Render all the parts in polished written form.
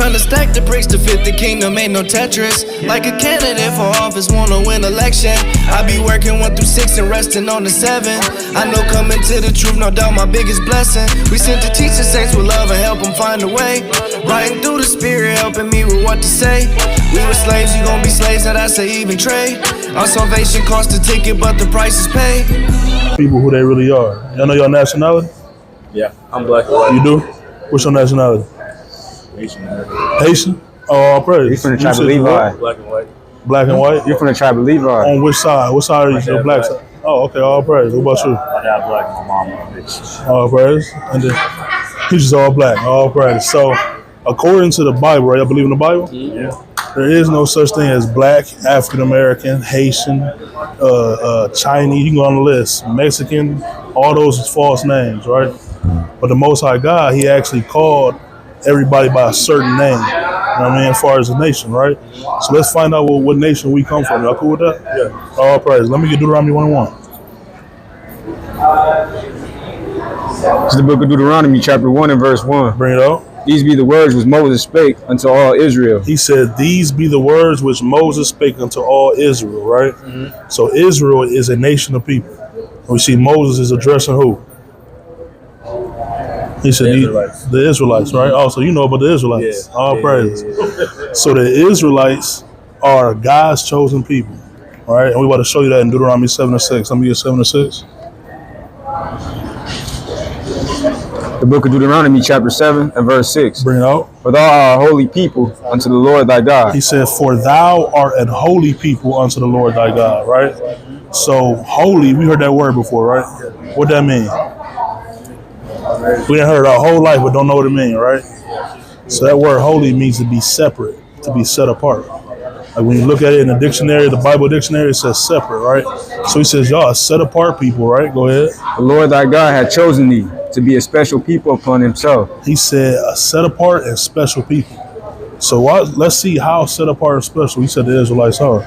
trying to stack the bricks to fit the kingdom, ain't no Tetris. Like a candidate for office, wanna win election. I be working 1 through 6 and resting on the 7. I know coming to the truth, no doubt my biggest blessing. We sent to teach the saints with love and help them find a way. Riding through the spirit, helping me with what to say. We were slaves, you gon' be slaves, that I say even trade. Our salvation cost a ticket, but the price is paid. People who they really are. Y'all know your nationality? Yeah, I'm black and white. You do? What's your nationality? Haitian. Haitian? Oh, all praise. You from the tribe of Levi. Black and white. Black and white? You're from the tribe of Levi. On which side? What side are you? The black side? Oh, okay, all praise. What about you? My dad black, my mom Haitian. All praise. And then he's just all black. All praise. So, according to the Bible, right? Y'all believe in the Bible? Yeah. There is no such thing as black, African American, Haitian, Chinese. You can go on the list. Mexican. All those is false names, right? But the Most High God, He actually called everybody by a certain name. You know what I mean? As far as the nation, right? So let's find out what nation we come from. Y'all cool with that? Yeah. All praise. Let me get Deuteronomy 1:1. It's the book of Deuteronomy, chapter 1 and verse 1. Bring it out. These be the words which Moses spake unto all Israel. He said, these be the words which Moses spake unto all Israel, right? Mm-hmm. So Israel is a nation of people. We see Moses is addressing who? He said the Israelites, right? Also, you know about the Israelites. Yeah. All praise. Yeah. So the Israelites are God's chosen people, all right? And we about to show you that in Deuteronomy 7:6. Let me get 7:6. The book of Deuteronomy, chapter 7 and verse 6. Bring it out. For thou art a holy people unto the Lord thy God. He said, for thou art a holy people unto the Lord thy God, right? So holy, we heard that word before, right? What that mean? We done heard it our whole life, but don't know what it means, right? So that word holy means to be separate, to be set apart. Like when you look at it in the dictionary, the Bible dictionary, it says separate, right? So he says, y'all are set apart people, right? Go ahead. The Lord thy God hath chosen thee to be a special people upon himself. He said, a set apart and special people. So let's see how set apart and special he said the Israelites are.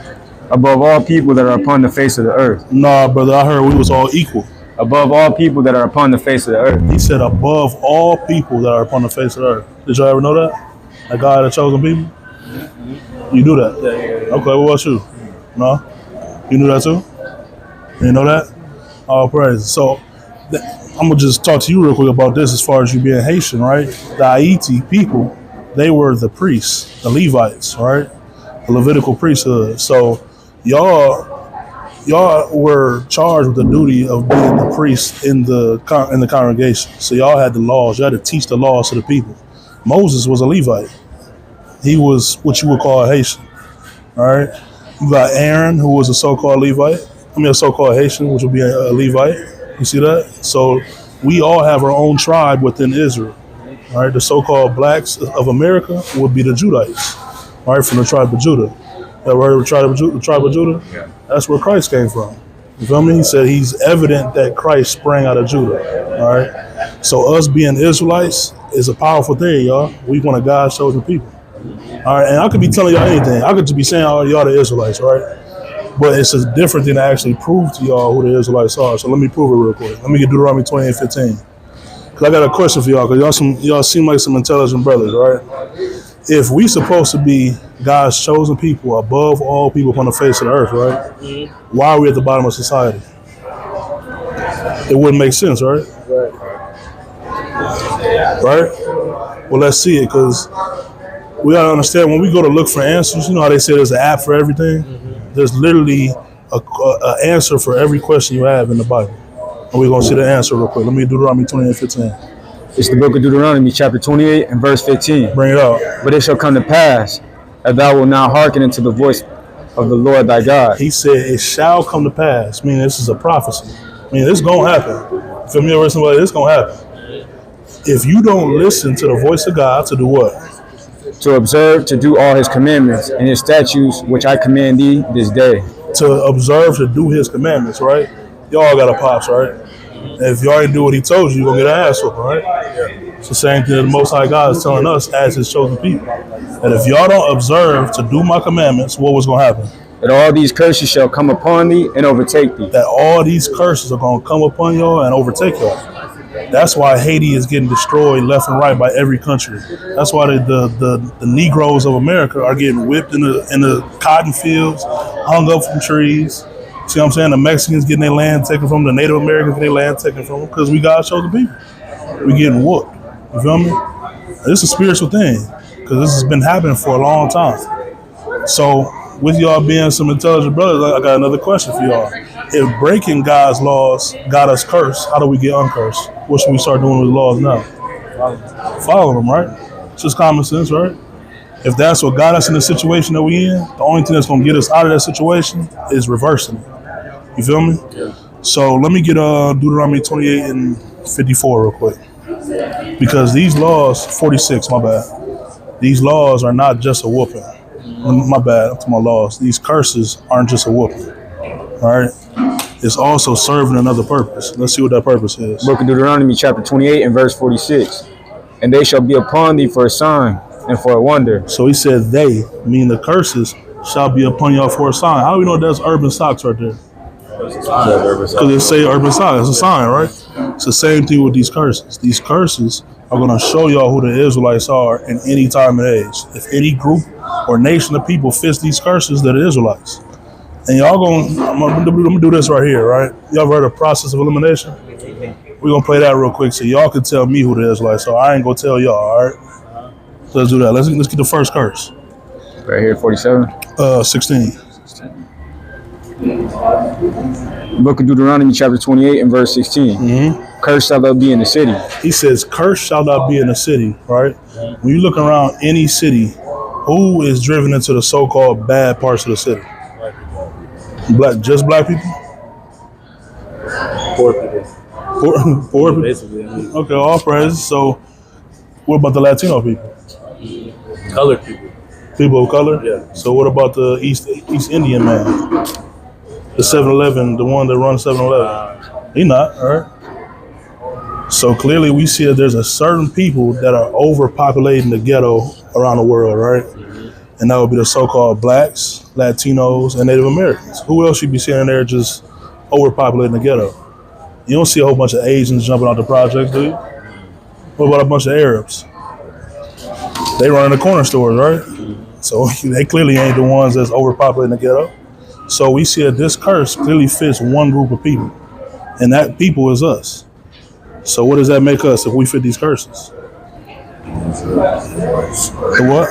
Above all people that are upon the face of the earth. Nah, brother, I heard we was all equal. Above all people that are upon the face of the earth. He said above all people that are upon the face of the earth. Did y'all ever know that? That God had chosen people? You do that? Yeah. Okay, what about you? No? You knew that too? You didn't know that? All praise. So, I'm going to just talk to you real quick about this as far as you being Haitian, right? The Haiti people, they were the priests, the Levites, right? The Levitical priesthood. So, y'all were charged with the duty of being the priest in the congregation. So y'all had the laws. You had to teach the laws to the people. Moses was a Levite. He was what you would call a Haitian. All right. You got Aaron, who was a so-called Levite. A so-called Haitian, which would be a Levite. You see that? So we all have our own tribe within Israel. All right. The so-called blacks of America would be the Judites. All right, from the tribe of Judah. Ever heard of the tribe of Judah? Yeah. That's where Christ came from. You feel me? He said he's evident that Christ sprang out of Judah. All right. So us being Israelites is a powerful thing, y'all. We one of God's chosen people. All right. And I could be telling y'all anything. I could just be saying, oh, y'all the Israelites, right? But it's a different thing to actually prove to y'all who the Israelites are. So let me prove it real quick. Let me get Deuteronomy 28:15. Because I got a question for y'all, because y'all seem like some intelligent brothers, right? If we supposed to be God's chosen people above all people upon the face of the earth, right? Mm-hmm. Why are we at the bottom of society? It wouldn't make sense, right? Right? Well, let's see it, because we got to understand when we go to look for answers, you know how they say there's an app for everything? Mm-hmm. There's literally an answer for every question you have in the Bible. And we're going to see the answer real quick. Let me do Deuteronomy 28:15. It's the book of Deuteronomy, chapter 28 and verse 15. Bring it out. But it shall come to pass that thou wilt not hearken unto the voice of the Lord thy God. He said, it shall come to pass. Meaning this is a prophecy. Meaning it's going to happen. Feel me over somebody? It's going to happen. If you don't listen to the voice of God, to do what? To observe, to do all his commandments and his statutes, which I command thee this day. To observe, to do his commandments, right? Y'all got a pops, right? And if y'all ain't do what he told you, you're going to get an ass whooping, right? It's the same thing that the Most High God is telling us as his chosen people. And if y'all don't observe to do my commandments, what was going to happen? That all these curses shall come upon thee and overtake thee. That all these curses are going to come upon y'all and overtake y'all. That's why Haiti is getting destroyed left and right by every country. That's why the Negroes of America are getting whipped in the cotton fields, hung up from trees. See what I'm saying? The Mexicans getting their land taken from them, the Native Americans getting their land taken from them because we God chosen people. We getting whooped. You feel me? This is a spiritual thing because this has been happening for a long time. So with y'all being some intelligent brothers, I got another question for y'all. If breaking God's laws got us cursed, how do we get uncursed? What should we start doing with the laws now? Follow them, right? It's just common sense, right? If that's what got us in the situation that we in, the only thing that's going to get us out of that situation is reversing it. You feel me? Yeah. So let me get Deuteronomy 28 and 54 real quick. Because these laws, 46, my bad. These laws are not just a whooping. My bad, I'm talking about laws. These curses aren't just a whooping. All right? It's also serving another purpose. Let's see what that purpose is. Book of Deuteronomy chapter 28 and verse 46. And they shall be upon thee for a sign and for a wonder. So he said they, meaning the curses, shall be upon y'all for a sign. How do we know that's urban socks right there? Because it say urban socks. It's a sign, right? It's the same thing with these curses. These curses are going to show y'all who the Israelites are in any time and age. If any group or nation of people fits these curses, they're the Israelites. And y'all I'm gonna do this right here, right? Y'all ever heard of process of elimination? We're gonna play that real quick so y'all can tell me who the Israelites are. I ain't gonna tell y'all, all right? So let's do that. Let's get the first curse. Right here, 47. 16. Book of Deuteronomy chapter 28 and verse 16. Mm-hmm. Cursed shall thou be in the city. He says, cursed shall thou be in the city, right? When you look around any city, who is driven into the so-called bad parts of the city? Just black people? Poor people. Poor people? Basically. Okay, all praises. So, what about the Latino people? Colored people. People of color? Yeah. So, what about the East Indian man? The 7-Eleven, the one that runs 7-Eleven? He not, all right? So, clearly, we see that there's a certain people that are overpopulating the ghetto around the world, right? And that would be the so-called blacks, Latinos, and Native Americans. Who else you be seeing in there just overpopulating the ghetto? You don't see a whole bunch of Asians jumping out the projects, do you? What about a bunch of Arabs? They run in the corner stores, right? So they clearly ain't the ones that's overpopulating the ghetto. So we see that this curse clearly fits one group of people. And that people is us. So what does that make us if we fit these curses? The what?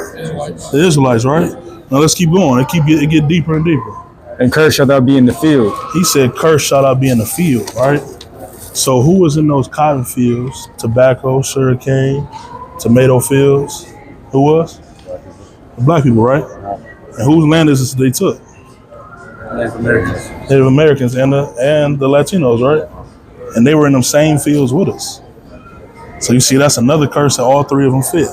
The Israelites, right? Now let's keep going. It get deeper and deeper. And cursed shall thou be in the field. He said, cursed shall thou be in the field, right? So who was in those cotton fields? Tobacco, sugarcane, tomato fields. Who was? The black people, right? And whose land is this they took? Native Americans. Native Americans and the Latinos, right? And they were in them same fields with us. So you see, that's another curse that all three of them fit.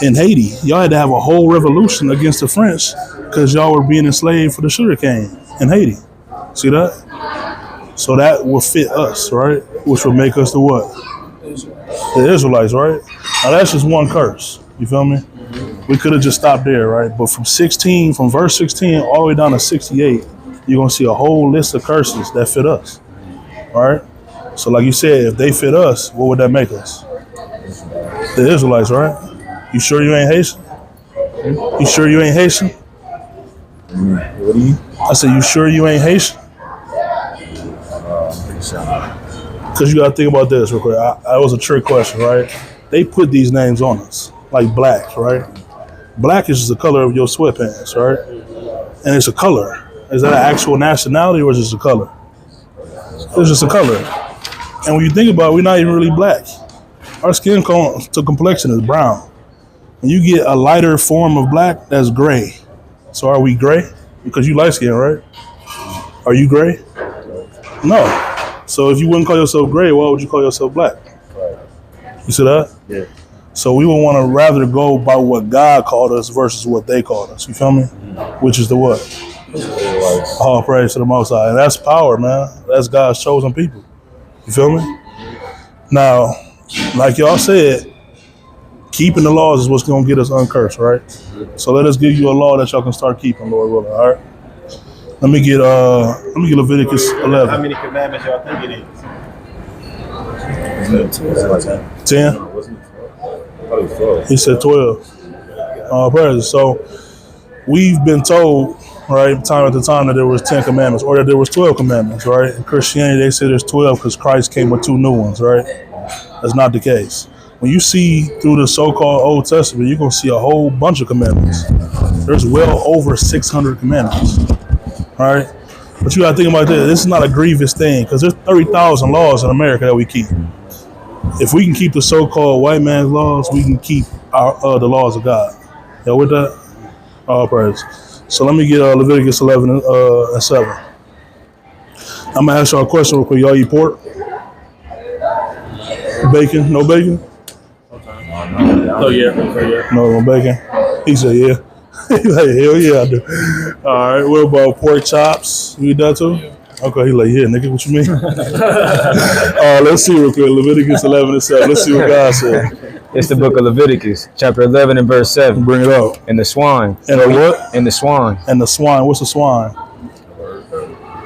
In Haiti, y'all had to have a whole revolution against the French because y'all were being enslaved for the sugarcane in Haiti. See that? So that will fit us, right? Which will make us the what? The Israelites, right? Now that's just one curse. You feel me? We could have just stopped there, right? But from verse 16 all the way down to 68, you're going to see a whole list of curses that fit us. All right? So like you said, if they fit us, what would that make us? The Israelites, right? You sure you ain't Haitian? You sure you ain't Haitian? What do you? I said, you sure you ain't Haitian? Because you got to think about this real quick. That was a trick question, right? They put these names on us, like black, right? Black is just the color of your sweatpants, right? And it's a color. Is that an actual nationality or is it just a color? It's just a color. And when you think about it, we're not even really black. Our skin to complexion is brown. When you get a lighter form of black, that's gray. So are we gray? Because you light skin, right? Are you gray? No. So if you wouldn't call yourself gray, why would you call yourself black? You see that? Yeah. So we would want to rather go by what God called us versus what they called us. You feel me? Which is the what? All praise to the Most High. And that's power, man. That's God's chosen people. You feel me? Now, like y'all said, keeping the laws is what's going to get us uncursed, right? So let us give you a law that y'all can start keeping, Lord willing, all right? Let me get Leviticus 11. How many commandments y'all think it is? 10? He said 12. Praise. So we've been told, right, time after time, that there was 10 commandments, or that there was 12 commandments, right? In Christianity, they say there's 12 because Christ came with 2 new ones, right? That's not the case. When you see through the so-called Old Testament, you're going to see a whole bunch of commandments. There's well over 600 commandments, right? But you got to think about this. This is not a grievous thing because there's 30,000 laws in America that we keep. If we can keep the so-called white man's laws, we can keep the laws of God. Yeah, with that, all praise. So let me get Leviticus 11 and 7. I'm gonna ask y'all a question real quick. Y'all eat pork? Bacon? No bacon? Oh yeah. No bacon. He said yeah. He's like, hell yeah, I do. All right. What about pork chops? You eat that too? Okay. He like, yeah, nigga. What you mean? All right. Let's see real quick. Leviticus 11 and 7. Let's see what God said. It's the book of Leviticus, chapter 11 and verse 7. Bring it up. And the swine. And the what? And the swine. And the swine. What's a swine?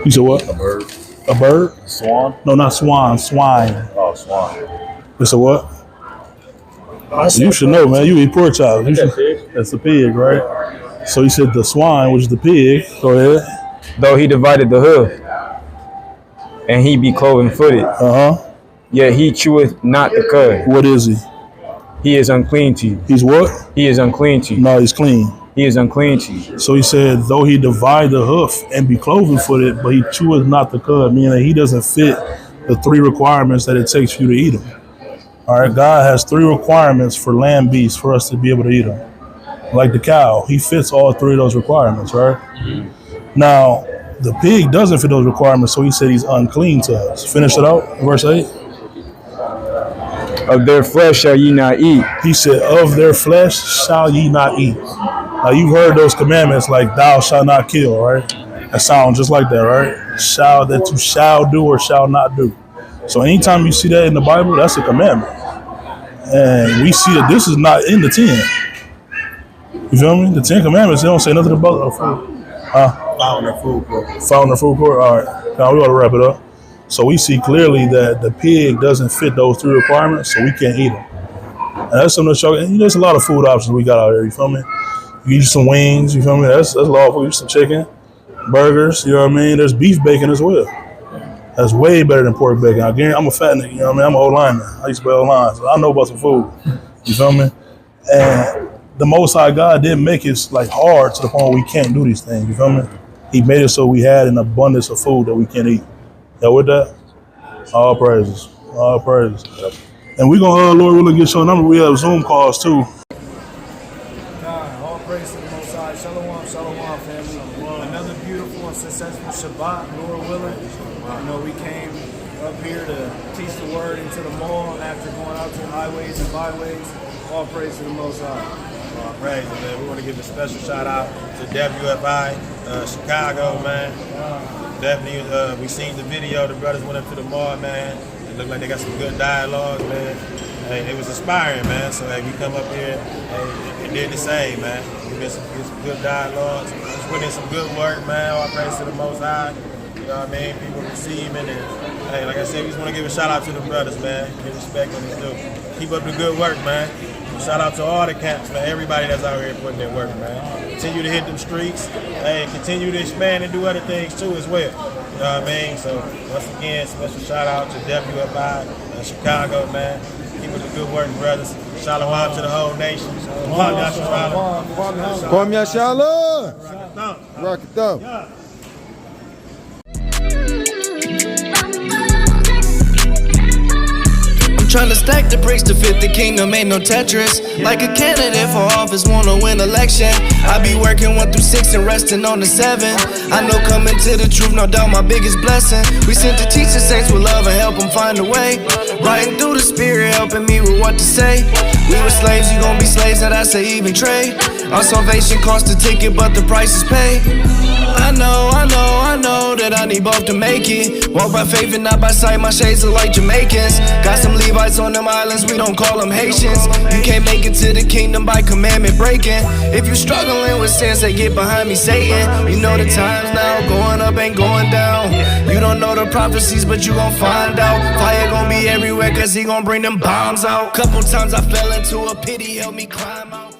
You said what? A bird. A bird? Swan? No, not swan. Swine. Oh, swan. It's a what? You should know, man. You eat pork chops. That's a pig, right? So you said the swine, which is the pig. Go ahead. Though he divided the hoof, and he be cloven footed, yet he cheweth not the cud. What is he? He is unclean to you. He's what? He is unclean to you. No, he's clean. He is unclean to you. So he said, though he divide the hoof and be cloven footed, but he cheweth not the cud, meaning that he doesn't fit the 3 requirements that it takes for you to eat them. All right, God has 3 requirements for land beasts for us to be able to eat them. Like the cow, he fits all 3 of those requirements, right? Now, the pig doesn't fit those requirements, so he said he's unclean to us. Finish it out, verse 8. Of their flesh shall ye not eat. He said, of their flesh shall ye not eat. Now, you've heard those commandments like thou shalt not kill, right? That sounds just like that, right? Shall, that you shall do or shall not do. So anytime you see that in the Bible, that's a commandment. And we see that this is not in the 10. You feel me? The 10 commandments, they don't say nothing about food. Fountain of food court. Fountain of food court? All right. Now we ought to wrap it up. So we see clearly that the pig doesn't fit those 3 requirements, so we can't eat them. And that's something to show. And there's a lot of food options we got out here, you feel me? You eat some wings, you feel me? That's a lot of food. You eat some chicken, burgers, you know what I mean? There's beef bacon as well. That's way better than pork bacon. Again, I'm a fat nigga, you know what I mean? I'm an old lineman. I used to play old line, so I know about some food. You feel me? And the Most High God didn't make it like hard to the point where we can't do these things, you feel me? He made it so we had an abundance of food that we can eat. Yeah, with that, all praises, all praises. And we're going to, Lord willing, get your number. We have Zoom calls too. God, all praise to the Most High. Shalom, shalom, family. Another beautiful and successful Shabbat, Lord willing. You know, we came up here to teach the word into the mall after going out to the highways and byways. All praise to the Most High. All praise, man. We want to give a special shout out to W.F.I. Chicago, man. Definitely, we seen the video. The brothers went up to the mall, man. It looked like they got some good dialogue, man. Hey, it was inspiring, man. So hey, we come up here and did the same, man. We did some good dialogues. Just put in some good work, man. All praise to the Most High. You know what I mean? People receiving and hey, like I said, we just want to give a shout out to the brothers, man. Give respect when they do. Keep up the good work, man. Shout out to all the camps, man. Everybody that's out here putting in work, man. Continue to hit them streets. Hey, continue to expand and do other things too as well. You know what I mean? So once again, special shout out to W.F.I. Chicago, man. Keep up the good work, brothers. Shalom out to the whole nation. Kwame Yashala. Rock it up. Trying to stack the bricks to fit the kingdom, ain't no Tetris. Like a candidate for office, wanna win election. I be working 1 through 6 and resting on the 7. I know coming to the truth, no doubt my biggest blessing. We sent to teach the saints with love and help them find a way. Riding through the spirit, helping me with what to say. We were slaves, you gon' be slaves, and I say even trade. Our salvation cost a ticket, but the price is paid. I know that I need both to make it. Walk by faith and not by sight, my shades are like Jamaicans. Got some Levites on them islands, we don't call them Haitians. You can't make it to the kingdom by commandment breaking. If you struggling with sins, they get behind me, Satan. You know the times now, going up ain't going down. You don't know the prophecies, but you gon' find out. Fire gon' be everywhere, cause he gon' bring them bombs out. Couple times I fell into a pit, he helped me climb out.